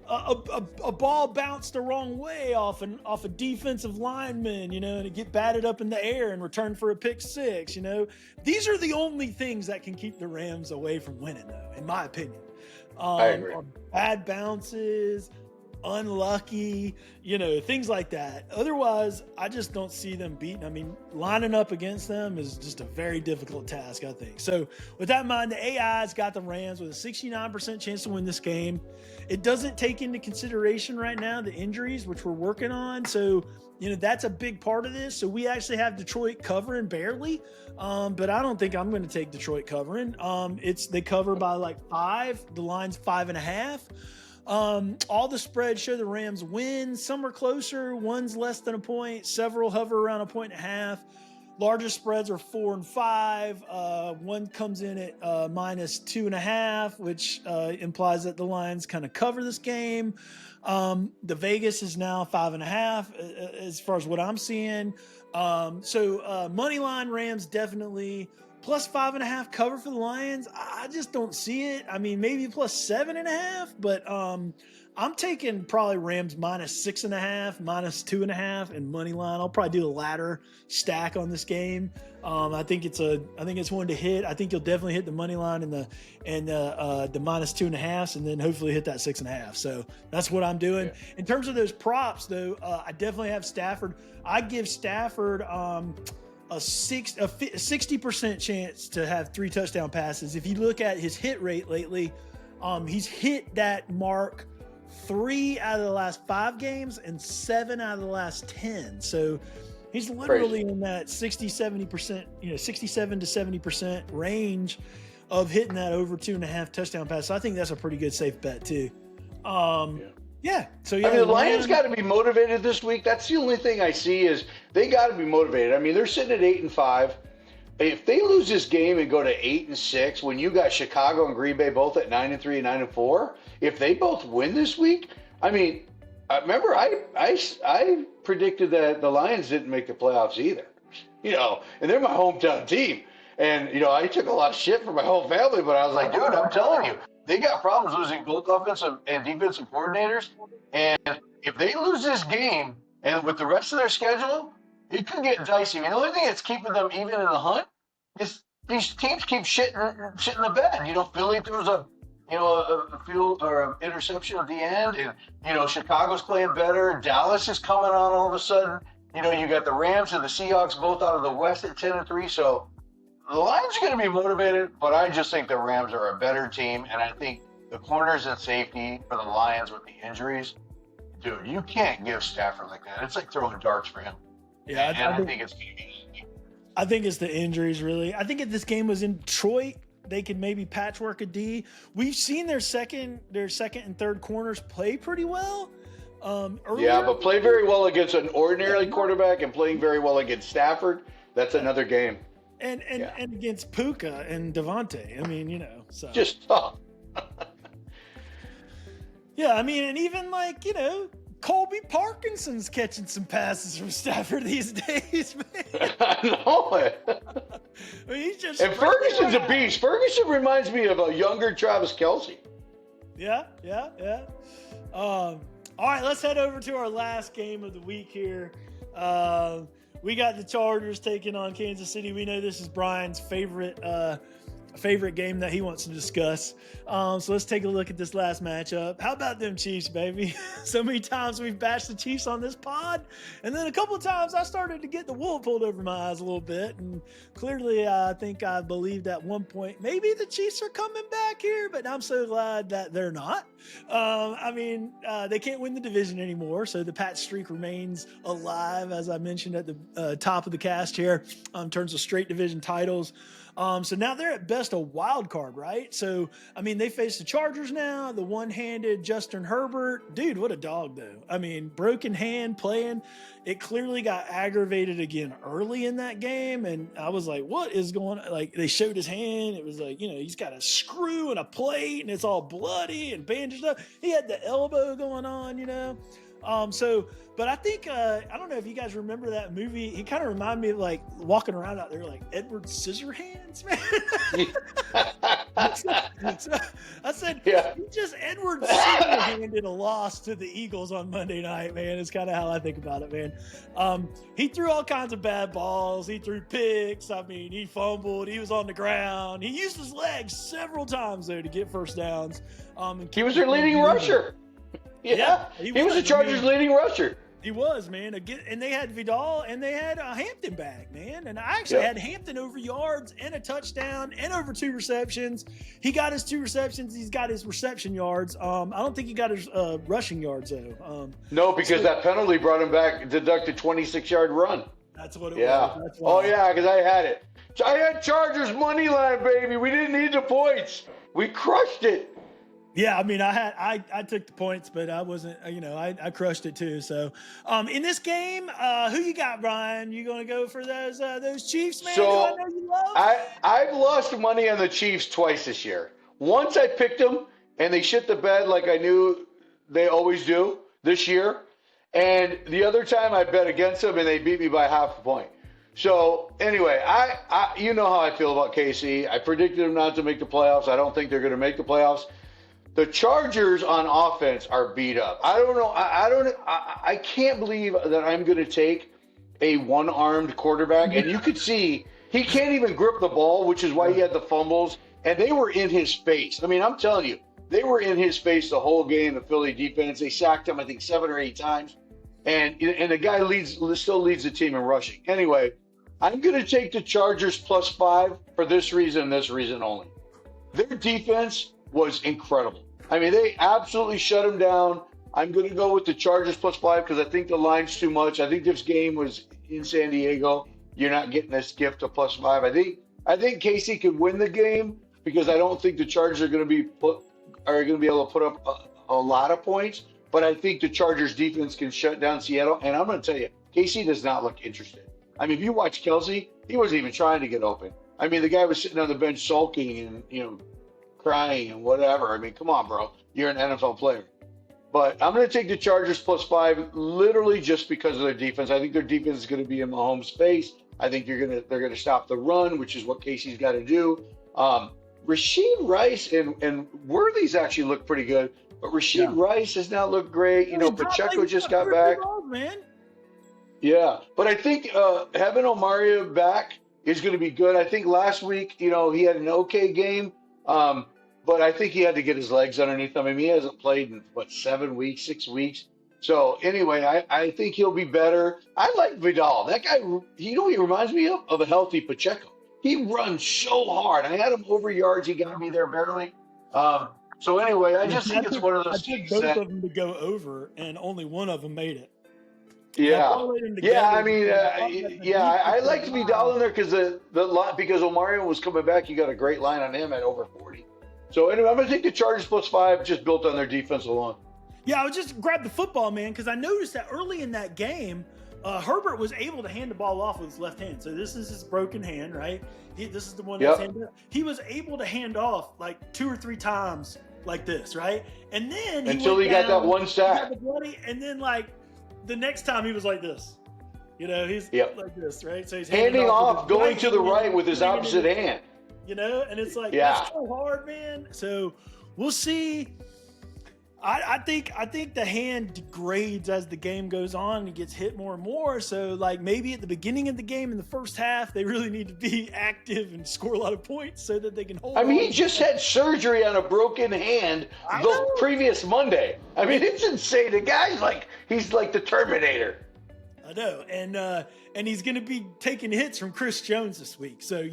a ball bounced the wrong way off a defensive lineman, and it get batted up in the air and return for a pick 6. These are the only things that can keep the Rams away from winning, though, in my opinion. I agree. Bad bounces, unlucky, things like that. Otherwise, I just don't see them beating. I mean, lining up against them is just a very difficult task, I think. So with that in mind, the AI's got the Rams with a 69% chance to win this game. It doesn't take into consideration right now the injuries, which we're working on. So, that's a big part of this. So we actually have Detroit covering barely. But I don't think I'm going to take Detroit covering. They cover by like 5. The line's 5.5. All the spreads show the Rams win. Some are closer. One's less than a point. Several hover around 1.5. Larger spreads are 4 and 5. One comes in at -2.5, which implies that the Lions kind of cover this game. The Vegas is now 5.5 as far as what I'm seeing. So money line Rams definitely. Plus 5.5 cover for the Lions. I just don't see it. I mean, maybe plus 7.5, but I'm taking probably Rams -6.5, -2.5, and money line. I'll probably do a ladder stack on this game. I think it's one to hit. I think you'll definitely hit the money line and the -2.5, and then hopefully hit that 6.5. So that's what I'm doing. Yeah. In terms of those props, though, I definitely have Stafford. I give Stafford a 60% chance to have 3 touchdown passes. If you look at his hit rate lately, he's hit that mark 3 out of the last 5 games and 7 out of the last 10. So he's literally in that 60-70%, 67 to 70% range of hitting that over 2.5 touchdown pass. So I think that's a pretty good safe bet too. Yeah. So yeah, the Lions got to be motivated this week. That's the only thing I see is they got to be motivated. I mean, they're sitting at 8-5. If they lose this game and go to 8-6, when you got Chicago and Green Bay both at 9-3 and 9-4, if they both win this week, I mean, remember I predicted that the Lions didn't make the playoffs either, and they're my hometown team, and I took a lot of shit from my whole family, but I was like, dude, I'm telling you, they got problems losing both offensive and defensive coordinators, and if they lose this game and with the rest of their schedule, it could get dicey. I mean, the only thing that's keeping them even in the hunt is these teams keep shit in the bed. Philly throws a field or an interception at the end, and Chicago's playing better. Dallas is coming on all of a sudden. You got the Rams and the Seahawks both out of the West at 10-3. So the Lions are going to be motivated, but I just think the Rams are a better team, and I think the corners and safety for the Lions with the injuries, dude, you can't give Stafford like that. It's like throwing darts for him. Yeah, I think it's going to be. I think it's the injuries, really. I think if this game was in Detroit, they could maybe patchwork a D. We've seen their second and third corners play pretty well. Yeah, but play very well against an ordinary quarterback and playing very well against Stafford. That's another game. And against Puka and Devontae. I mean, so just tough. Yeah, I mean, and even Colby Parkinson's catching some passes from Stafford these days, man. I know it. I mean, and Ferguson's a beast. Ferguson reminds me of a younger Travis Kelce. Yeah. All right, let's head over to our last game of the week here. We got the Chargers taking on Kansas City. We know this is Brian's favorite game that he wants to discuss. So let's take a look at this last matchup. How about them Chiefs, baby? So many times we've bashed the Chiefs on this pod, and then a couple of times I started to get the wool pulled over my eyes a little bit, and clearly I think I believed at one point maybe the Chiefs are coming back here, but I'm so glad that they're not. They can't win the division anymore, so the Pat streak remains alive, as I mentioned at the top of the cast here, in terms of straight division titles. So now they're at best a wild card, right? So, they face the Chargers now, the one-handed Justin Herbert. Dude, what a dog, though. Broken hand playing. It clearly got aggravated again early in that game, and I was like, what is going on? Like, they showed his hand. It was like, he's got a screw and a plate, and it's all bloody and bandaged up. He had the elbow going on, But I think, I don't know if you guys remember that movie. He kind of reminded me of like walking around out there like Edward Scissorhands, man. So I said, yeah. He just Edward Scissorhanded a loss to the Eagles on Monday night, man. It's kind of how I think about it, man. He threw all kinds of bad balls. He threw picks. He fumbled. He was on the ground. He used his legs several times, though, to get first downs. He was their leading rusher. Yeah, he was the Chargers' leading rusher. He was, man. And they had Vidal and they had Hampton back, man. And I actually had Hampton over yards and a touchdown and over 2 receptions. He got his 2 receptions. He's got his reception yards. I don't think he got his rushing yards, though. No, because that penalty brought him back, deducted 26-yard run. That's what it was. That's why. Oh, yeah, because I had it. I had Chargers money line, baby. We didn't need the points. We crushed it. Yeah, I took the points, but I wasn't, I crushed it too. So, in this game, who you got, Brian? You going to go for those Chiefs, man? So, who I know you love? I've lost money on the Chiefs twice this year. Once I picked them, and they shit the bed like I knew they always do this year. And the other time I bet against them, and they beat me by half a point. So, anyway, I you know how I feel about KC. I predicted them not to make the playoffs. I don't think they're going to make the playoffs. The Chargers on offense are beat up. I don't know. I can't believe that I'm going to take a one-armed quarterback. And you could see he can't even grip the ball, which is why he had the fumbles. And they were in his face. I'm telling you, they were in his face the whole game, the Philly defense. They sacked him, I think, 7 or 8 times. And the guy still leads the team in rushing. Anyway, I'm going to take the Chargers +5 for this reason and this reason only. Their defense was incredible. I mean, they absolutely shut them down. I'm going to go with the Chargers +5 because I think the line's too much. I think this game was in San Diego. You're not getting this gift of +5. I think KC could win the game because I don't think the Chargers are going to be able to put up a lot of points. But I think the Chargers defense can shut down Seattle. And I'm going to tell you, KC does not look interested. I mean, if you watch Kelsey, he wasn't even trying to get open. I mean, the guy was sitting on the bench sulking and, crying and whatever. I mean, come on, bro. You're an NFL player. But I'm going to take the Chargers +5 literally just because of their defense. I think their defense is going to be in Mahomes' face. I think they're going to stop the run, which is what Casey's got to do. Rashid Rice and Worthy's actually look pretty good, but Rashid Rice has not looked great. Pacheco just got back. Man. Yeah, but I think having Omari back is going to be good. I think last week, he had an okay game, but I think he had to get his legs underneath him. I mean, he hasn't played in, 7 weeks, 6 weeks. So, anyway, I think he'll be better. I like Vidal. That guy, he reminds me of a healthy Pacheco. He runs so hard. I had him over yards. He got me there barely. So, anyway, I just think it's one of those things both of them to go over, and only one of them made it. Yeah, I mean, I liked Vidal in there because because Omarion was coming back. You got a great line on him at over 40. So anyway, I'm going to take the Chargers +5, just built on their defense alone. Yeah, I would just grab the football, man, because I noticed that early in that game, Herbert was able to hand the ball off with his left hand. So this is his broken hand, right? This is the one that's handed up. He was able to hand off like 2 or 3 times like this, right? And then until he got that one sack, and then like the next time he was like this. He's like this, right? So he's handing off, going to the right with his opposite hand. And it's like that's so hard, man. So we'll see. I think the hand degrades as the game goes on and he gets hit more and more. So like maybe at the beginning of the game in the first half, they really need to be active and score a lot of points so that they can hold. I mean, he just had surgery on a broken hand the previous Monday. I mean, it's insane. The guy's he's like the Terminator. I know, and he's going to be taking hits from Chris Jones this week. So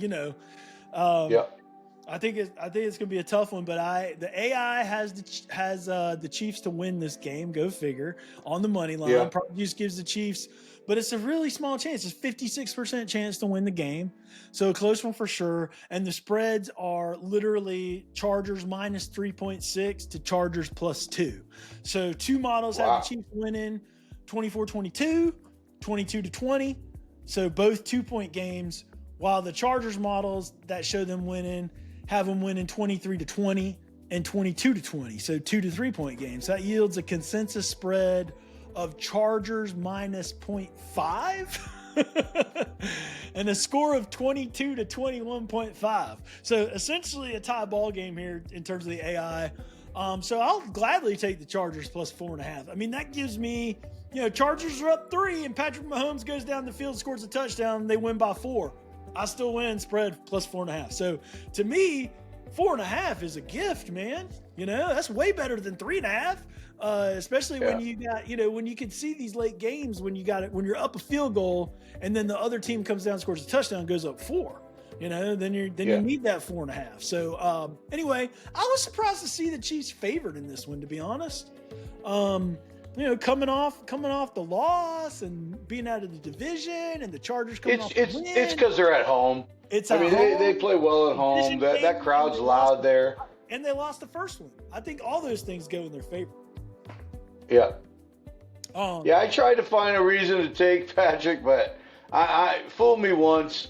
I think it's going to be a tough one, but the AI has the Chiefs to win this game. Go figure on the money line. Yeah. Probably just gives the Chiefs, but it's a really small chance. It's 56% chance to win the game, so a close one for sure. And the spreads are literally Chargers -3.6 to Chargers +2. So 2 models have the Chiefs winning 24-22, 22-20. So both 2-point games. While the Chargers models that show them winning have them winning 23-20 and 22-20. So 2 to 3 point games. That yields a consensus spread of Chargers -0.5 and a score of 22 to 21.5. So essentially a tie ball game here in terms of the AI. So I'll gladly take the Chargers +4.5. I mean, that gives me, Chargers are up 3 and Patrick Mahomes goes down the field, scores a touchdown, and they win by 4. I still win spread +4.5. So to me, 4.5 is a gift, man. That's way better than 3.5. Especially when you got, when you can see these late games when you're up a field goal and then the other team comes down, scores a touchdown, goes up 4. Then you need that 4.5. So anyway, I was surprised to see the Chiefs favored in this one, to be honest. Coming off the loss and being out of the division and the Chargers coming off the win. It's because they're at home. They play well at home. That crowd's loud there. And they lost the first one. I think all those things go in their favor. Yeah. I tried to find a reason to take Patrick, but I fooled me once,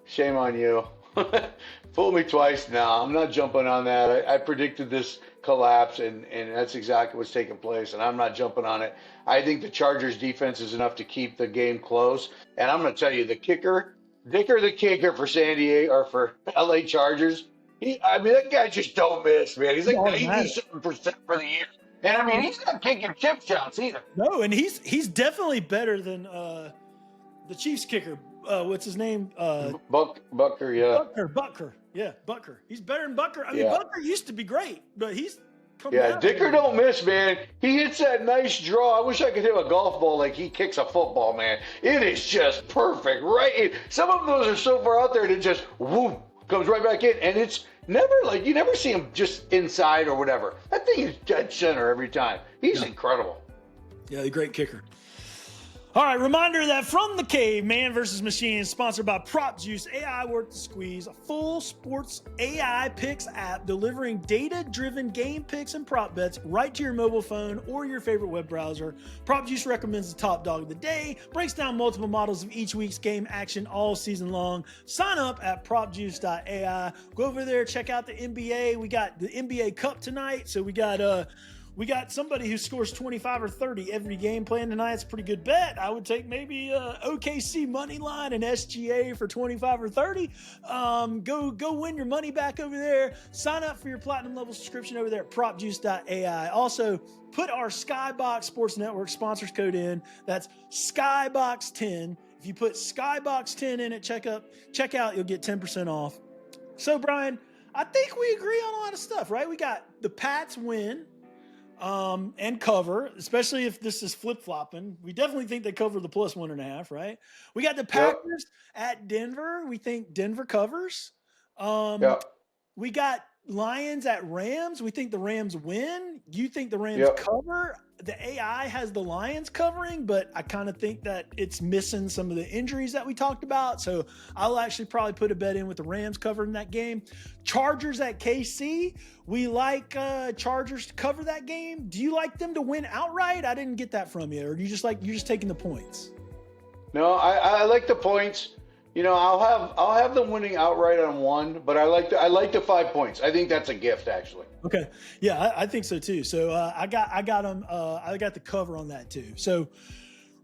shame on you. Fooled me twice now. I'm not jumping on that. I predicted this collapse, and that's exactly what's taking place, and I'm not jumping on it. I think the Chargers defense is enough to keep the game close, and I'm going to tell you, the kicker for San Diego or for LA Chargers, that guy just don't miss, man. He's like 97% for the year. And I mean, he's not taking chip shots either. No, and he's definitely better than the Chiefs kicker. What's his name? Bucker, yeah. Bucker. Yeah, Bucker. He's better than Bucker. I mean, Bucker used to be great, but he's come out. Dicker don't miss, man. He hits that nice draw. I wish I could hit a golf ball like he kicks a football, man. It is just perfect, right? Some of those are so far out there that it just, whoop, comes right back in. And you never see him just inside or whatever. That thing is dead center every time. He's incredible. Yeah, a great kicker. All right, reminder that From the Cave, Man vs. Machine is sponsored by Prop Juice, AI Worth the Squeeze, a full sports AI picks app delivering data-driven game picks and prop bets right to your mobile phone or your favorite web browser. Prop Juice recommends the top dog of the day, breaks down multiple models of each week's game action all season long. Sign up at propjuice.ai. Go over there, check out the NBA. We got the NBA Cup tonight, so we got somebody who scores 25 or 30 every game playing tonight. It's a pretty good bet. I would take maybe OKC money line and SGA for 25 or 30. Go win your money back over there. Sign up for your platinum level subscription over there at propjuice.ai. Also, put our Skybox Sports Network sponsors code in. That's Skybox10. If you put Skybox10 in at checkout, you'll get 10% off. So, Brian, I think we agree on a lot of stuff, right? We got the Pats win. And cover, especially if this is flip-flopping. We definitely think they cover the plus 1.5, right? We got the Packers at Denver. We think Denver covers. We got Lions at Rams. We think the Rams win. You think the Rams cover. The AI has the Lions covering, but I kind of think that it's missing some of the injuries that we talked about. So I'll actually probably put a bet in with the Rams covering that game. Chargers at KC. We like Chargers to cover that game. Do you like them to win outright? I didn't get that from you. Or do you just you're just taking the points? No, I like the points. You know, I'll have them winning outright on one, but I like the 5 points. I think that's a gift, actually. Okay, yeah, I think so too. So I got them. I got the cover on that too. So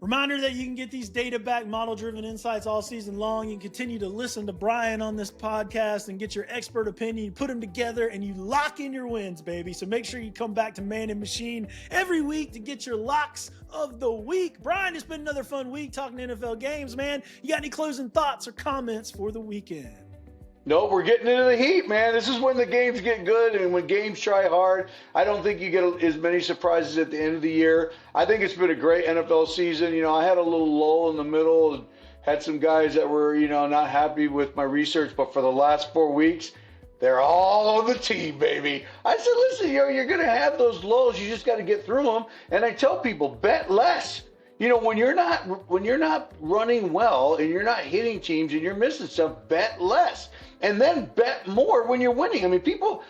reminder that you can get these data-backed, model-driven insights all season long. You can continue to listen to Brian on this podcast and get your expert opinion. You put them together and you lock in your wins, baby. So make sure you come back to Man and Machine every week to get your locks of the week. Brian, it's been another fun week talking NFL games, man. You got any closing thoughts or comments for the weekend? No, we're getting into the heat, man. This is when the games get good and when games try hard. I don't think you get as many surprises at the end of the year. I think it's been a great NFL season. You know, I had a little lull in the middle and had some guys that were, not happy with my research. But for the last 4 weeks, they're all on the team, baby. I said, listen, you're going to have those lulls. You just got to get through them. And I tell people, bet less. You know, when you're not running well and you're not hitting teams and you're missing stuff, bet less. And then bet more when you're winning. I mean, people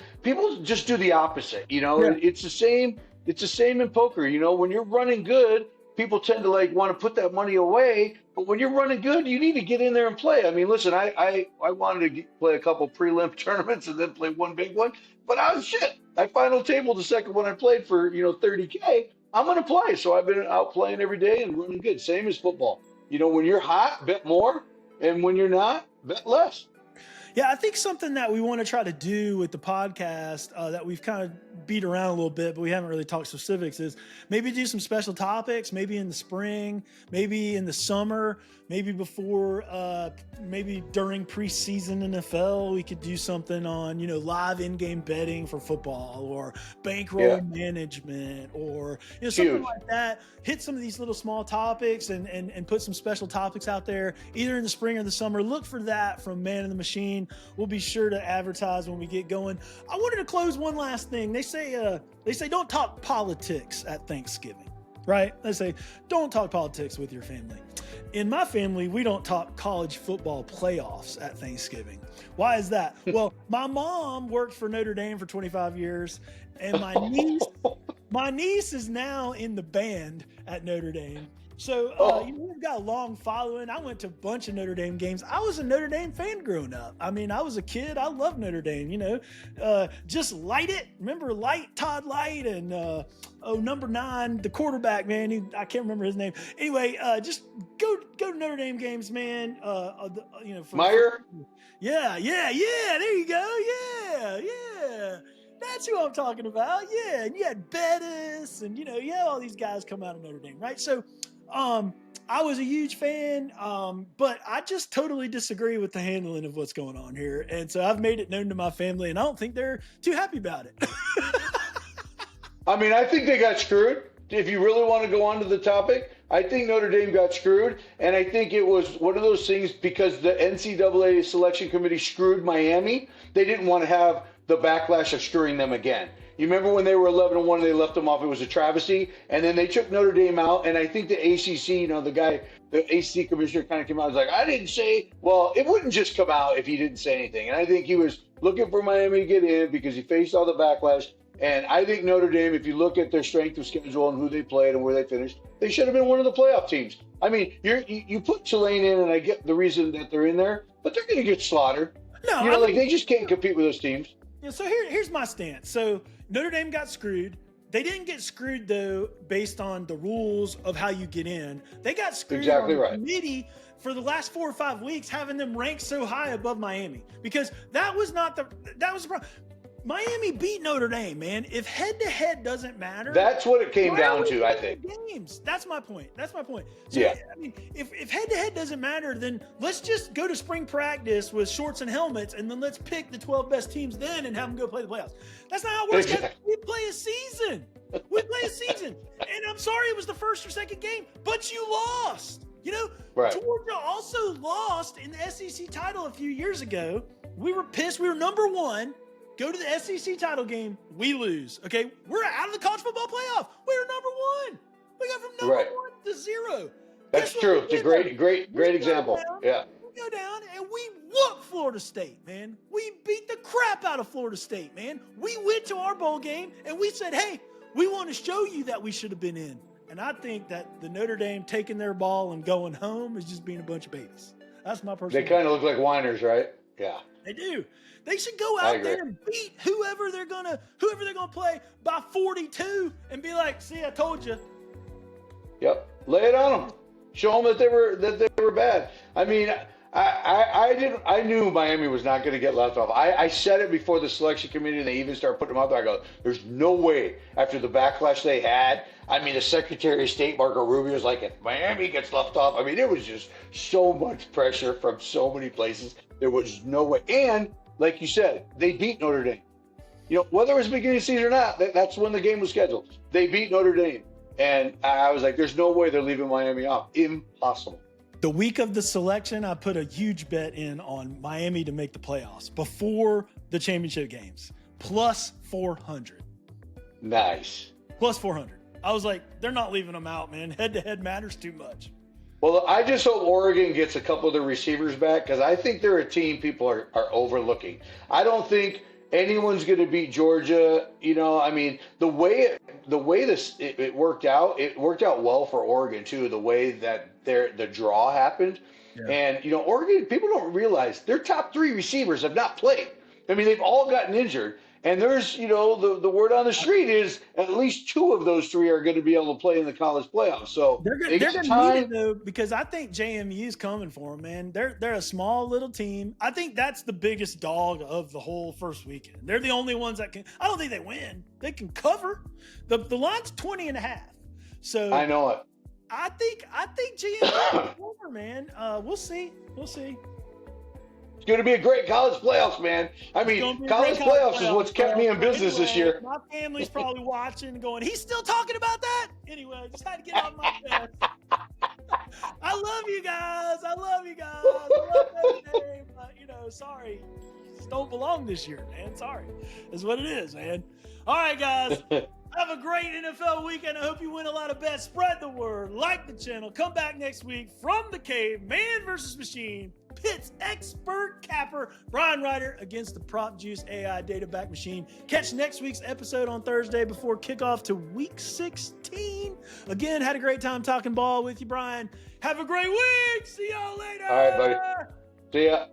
just do the opposite. It's the same. It's the same in poker. When you're running good, people tend to want to put that money away. But when you're running good, you need to get in there and play. I mean, listen, I wanted to play a couple prelim tournaments and then play one big one, but I was shit. I final tabled the second one I played for $30K. I'm going to play. So I've been out playing every day and running good. Same as football. When you're hot, bet more, and when you're not, bet less. Yeah, I think something that we want to try to do with the podcast that we've kind of beat around a little bit, but we haven't really talked specifics, is maybe do some special topics, maybe in the spring, maybe in the summer, maybe before, maybe during preseason NFL, we could do something on, live in-game betting for football or bankroll management or, something like that. Hit some of these little small topics and put some special topics out there, either in the spring or the summer. Look for that from Man in the Machine. We'll be sure to advertise when we get going. I wanted to close one last thing. They say don't talk politics at Thanksgiving, right? They say don't talk politics with your family. In my family, we don't talk college football playoffs at Thanksgiving. Why is that? Well, my mom worked for Notre Dame for 25 years, and my niece is now in the band at Notre Dame. So we've got a long following. I went to a bunch of Notre Dame games. I was a Notre Dame fan growing up. I mean, I was a kid. I loved Notre Dame, just Light it. Remember Todd Light and number 9, the quarterback, man. I can't remember his name. Anyway, just go to Notre Dame games, man. Meyer? Yeah. There you go. Yeah. That's who I'm talking about. Yeah. And you had Bettis and, you had all these guys come out of Notre Dame, right? So, I was a huge fan, but I just totally disagree with the handling of what's going on here. And so I've made it known to my family, and I don't think they're too happy about it. I mean, I think they got screwed. If you really want to go on to the topic, I think Notre Dame got screwed, and I think it was one of those things because the NCAA selection committee screwed Miami. They didn't want to have the backlash of screwing them again. You remember when they were 11-1 and they left them off? It was a travesty, and then they took Notre Dame out. And I think the ACC, the ACC commissioner kind of came out and was like, I didn't say. Well, it wouldn't just come out if he didn't say anything. And I think he was looking for Miami to get in because he faced all the backlash. And I think Notre Dame, if you look at their strength of schedule and who they played and where they finished, they should have been one of the playoff teams. I mean, you put Tulane in, and I get the reason that they're in there, but they're going to get slaughtered. No, they just can't compete with those teams. Yeah, so here's my stance. So Notre Dame got screwed. They didn't get screwed, though, based on the rules of how you get in. They got screwed on the committee for the last 4 or 5 weeks, having them ranked so high above Miami, because that was the problem. Miami beat Notre Dame, man. If head-to-head doesn't matter, that's what it came down to, I think. Games. That's my point. So, yeah. I mean, if head-to-head doesn't matter, then let's just go to spring practice with shorts and helmets, and then let's pick the 12 best teams then and have them go play the playoffs. That's not how it works. We play a season. And I'm sorry it was the first or second game, but you lost. Right. Georgia also lost in the SEC title a few years ago. We were pissed. We were number 1. Go to the SEC title game, we lose. Okay, we're out of the college football playoff. We're number 1. We got from number 1 to 0. That's true. It's a great example. Yeah. We go down and we whoop Florida State, man. We beat the crap out of Florida State, man. We went to our bowl game and we said, hey, we want to show you that we should have been in. And I think that the Notre Dame taking their ball and going home is just being a bunch of babies. That's my personal. They kind of look like whiners, right? Yeah. They do. They should go out there and beat whoever they're gonna play by 42 and be like, "See, I told you." Yep, lay it on them. Show them that they were bad. I mean, I knew Miami was not going to get left off. I said it before the selection committee, and they even started putting them out there. I go, "There's no way." After the backlash they had, I mean, the Secretary of State Marco Rubio was like, "If Miami gets left off," I mean, it was just so much pressure from so many places. There was no way. And like you said, they beat Notre Dame. Whether it was beginning of the season or not, that's when the game was scheduled. They beat Notre Dame. And I was like, there's no way they're leaving Miami off. Impossible. The week of the selection, I put a huge bet in on Miami to make the playoffs before the championship games. Plus 400. Nice. Plus 400. I was like, they're not leaving them out, man. Head-to-head matters too much. Well, I just hope Oregon gets a couple of their receivers back, because I think they're a team people are overlooking. I don't think anyone's going to beat Georgia. I mean, the way it worked out, it worked out well for Oregon too. The way that the draw happened, and Oregon, people don't realize their top 3 receivers have not played. I mean, they've all gotten injured. And there's, the word on the street is at least 2 of those 3 are going to be able to play in the college playoffs. So they're going to need it, though, because I think JMU is coming for them, man. They're a small little team. I think that's the biggest dog of the whole first weekend. They're the only ones that can. I don't think they win. They can cover. The line's 20.5. So I know it. I think JMU is over, man. We'll see. It's going to be a great college playoffs, man. I mean, college playoffs is what's kept me in business this year. My family's probably watching and going, he's still talking about that? Anyway, just had to get out of my chest. I love you guys. I love that name. Sorry. You just don't belong this year, man. Sorry. That's what it is, man. All right, guys. Have a great NFL weekend. I hope you win a lot of bets. Spread the word. Like the channel. Come back next week from the cave. Man versus machine. Pitt's expert capper, Brian Reinert, against the Prop Juice AI data back machine. Catch next week's episode on Thursday before kickoff to week 16. Again, had a great time talking ball with you, Brian. Have a great week. See y'all later. All right, buddy. See ya.